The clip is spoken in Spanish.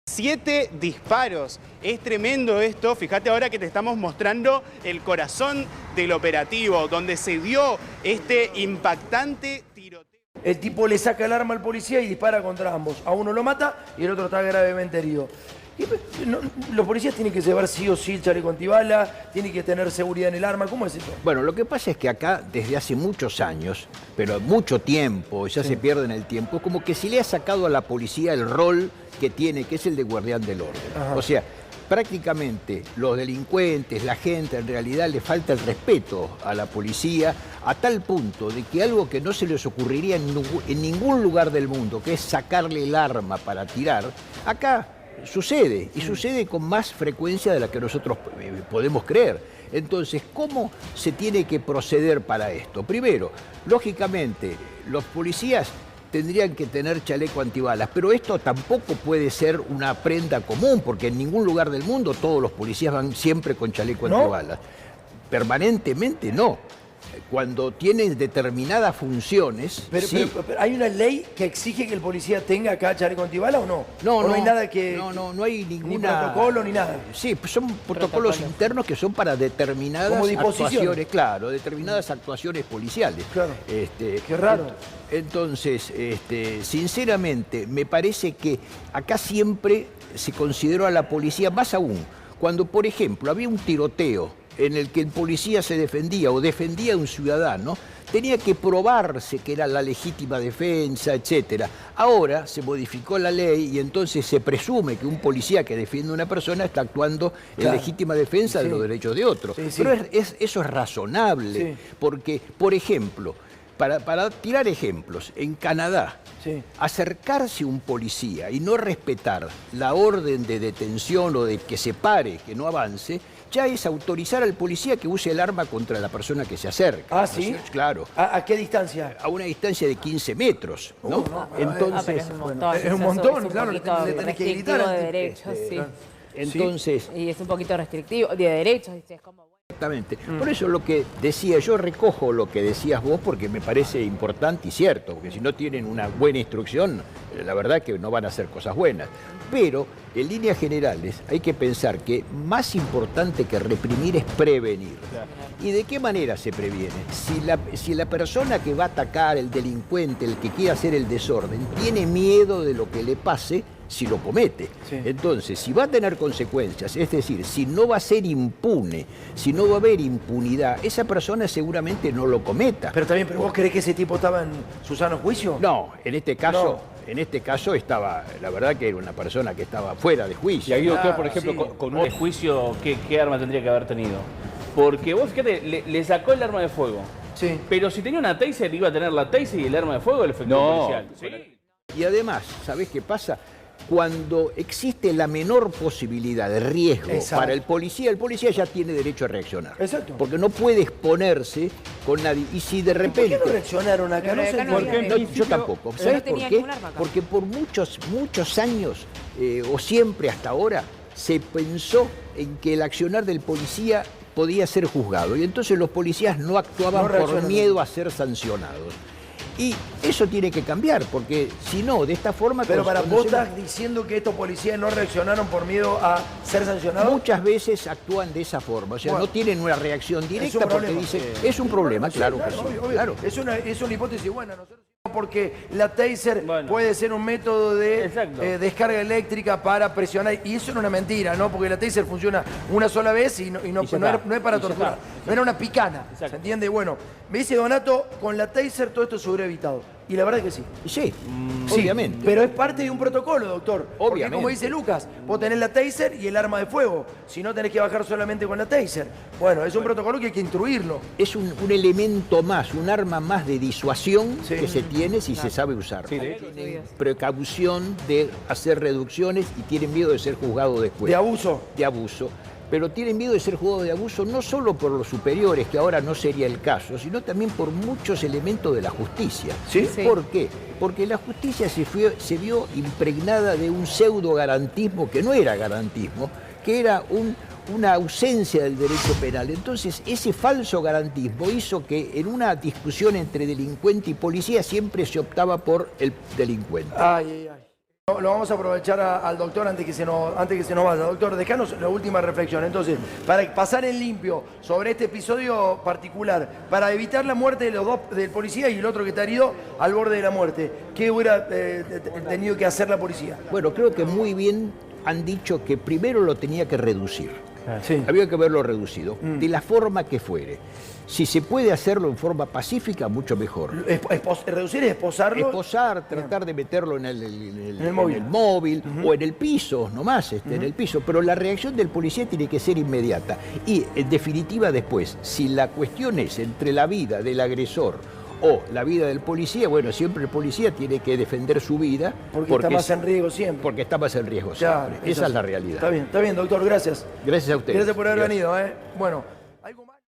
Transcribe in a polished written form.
7 disparos. Es tremendo esto. Fíjate ahora que te estamos mostrando el corazón del operativo, donde se dio este impactante tiroteo. El tipo le saca el arma al policía y dispara contra ambos. A uno lo mata y el otro está gravemente herido. Los policías tienen que llevar sí o sí el chaleco antibala, tienen que tener seguridad en el arma. ¿Cómo es esto? Bueno, lo que pasa es que acá, desde hace muchos años, pero mucho tiempo, ya se pierde en el tiempo, como que se le ha sacado a la policía el rol que tiene, que es el de guardián del orden. Ajá. O sea, prácticamente los delincuentes, la gente, en realidad le falta el respeto a la policía a tal punto de que algo que no se les ocurriría en ningún lugar del mundo, que es sacarle el arma para tirar, acá sucede, y sucede con más frecuencia de la que nosotros podemos creer. Entonces, ¿cómo se tiene que proceder para esto? Primero, lógicamente, los policías tendrían que tener chaleco antibalas, pero esto tampoco puede ser una prenda común, porque en ningún lugar del mundo todos los policías van siempre con chaleco antibalas. Permanentemente no. Cuando tienen determinadas funciones... Pero ¿hay una ley que exige que el policía tenga acá chaleco antibala o no? No, no hay nada que... No hay ninguna... Ni protocolo ni nada. Sí, son protocolos internos que son para determinadas actuaciones, claro, determinadas actuaciones policiales. Claro, qué raro. Entonces, sinceramente, me parece que acá siempre se consideró a la policía, más aún, cuando, por ejemplo, había un tiroteo en el que el policía se defendía o defendía a un ciudadano, tenía que probarse que era la legítima defensa, etc. Ahora se modificó la ley y entonces se presume que un policía que defiende a una persona está actuando en legítima defensa de los derechos de otro. Pero eso es razonable, porque, por ejemplo, para tirar ejemplos, en Canadá, acercarse a un policía y no respetar la orden de detención o de que se pare, que no avance, ya es autorizar al policía que use el arma contra la persona que se acerca. ¿Ah, sí? Claro. ¿A qué distancia? A una distancia de 15 metros, ¿no? Entonces, es un montón. Es un montón, es claro, le tenés que gritar. De derechos, sí. Entonces... Y es un poquito restrictivo, de derechos, es como... Exactamente. Por eso lo que decía, yo recojo lo que decías vos porque me parece importante y cierto, porque si no tienen una buena instrucción, la verdad que no van a hacer cosas buenas. Pero, en líneas generales, hay que pensar que más importante que reprimir es prevenir. ¿Y de qué manera se previene? Si la persona que va a atacar, el delincuente, el que quiere hacer el desorden, tiene miedo de lo que le pase, si lo comete. Entonces, si va a tener consecuencias, es decir, si no va a ser impune, si no va a haber impunidad, esa persona seguramente no lo cometa. Pero también, ¿vos creés que ese tipo estaba en su sano juicio? No, en este caso estaba, la verdad que era una persona que estaba fuera de juicio. Y ahí, doctor, por ejemplo, con un juicio, ¿qué arma tendría que haber tenido? Porque vos, fíjate, le sacó el arma de fuego. Sí. Pero si tenía una taser, iba a tener la taser y el arma de fuego el efectivo policial. ¿Sí? Y además, ¿sabés qué pasa? Cuando existe la menor posibilidad de riesgo para el policía ya tiene derecho a reaccionar. Exacto. Porque no puede exponerse con nadie. Y si de repente... ¿Por qué no reaccionaron acá? No sé por qué. Yo tampoco. ¿Sabes por qué? Porque por muchos años, o siempre hasta ahora, se pensó en que el accionar del policía podía ser juzgado. Y entonces los policías no actuaban por miedo a ser sancionados. Y eso tiene que cambiar, porque si no, de esta forma... Pero vos estás diciendo que estos policías no reaccionaron por miedo a ser sancionados. Muchas veces actúan de esa forma, o sea, no tienen una reacción directa porque dicen... Es un problema, claro que sí. Claro. Es una hipótesis buena, nosotros... Porque la taser puede ser un método de descarga eléctrica para presionar, y eso no es una mentira, ¿no? Porque la taser funciona una sola vez y no es para torturar, no era una picana, ¿se entiende? Bueno, me dice Donato, con la taser todo esto se hubiera evitado, y la verdad es que sí. Sí, obviamente. Pero es parte de un protocolo, doctor. Obviamente. Porque como dice Lucas, vos tenés la taser y el arma de fuego, si no tenés que bajar solamente con la taser. Bueno, es un protocolo que hay que instruirlo. Es un elemento más, un arma más de disuasión que se tiene si se sabe usar. Tienen precaución de hacer reducciones y tienen miedo de ser juzgados después. ¿De abuso? De abuso. Pero tienen miedo de ser juzgados de abuso no solo por los superiores, que ahora no sería el caso, sino también por muchos elementos de la justicia. ¿Sí? ¿Por qué? Porque la justicia se vio impregnada de un pseudo garantismo que no era garantismo, que era una ausencia del derecho penal. Entonces, ese falso garantismo hizo que en una discusión entre delincuente y policía siempre se optaba por el delincuente. Ay, ay, ay. Lo vamos a aprovechar al doctor antes que se nos vaya. Doctor, dejanos la última reflexión. Entonces, para pasar en limpio sobre este episodio particular, para evitar la muerte de los dos, del policía y el otro que está herido al borde de la muerte, ¿qué hubiera tenido que hacer la policía? Bueno, creo que muy bien han dicho que primero lo tenía que reducir. Sí. Había que haberlo reducido, de la forma que fuere. Si se puede hacerlo en forma pacífica, mucho mejor. Reducir es esposarlo. Esposar, tratar de meterlo en el móvil, o en el piso, nomás, en el piso. Pero la reacción del policía tiene que ser inmediata. Y, en definitiva, después, si la cuestión es entre la vida del agresor o la vida del policía, bueno, siempre el policía tiene que defender su vida. Porque está más en riesgo siempre. Porque está más en riesgo siempre. Esa es la realidad. Está bien, doctor, gracias. Gracias a ustedes. Gracias por haber venido. Bueno.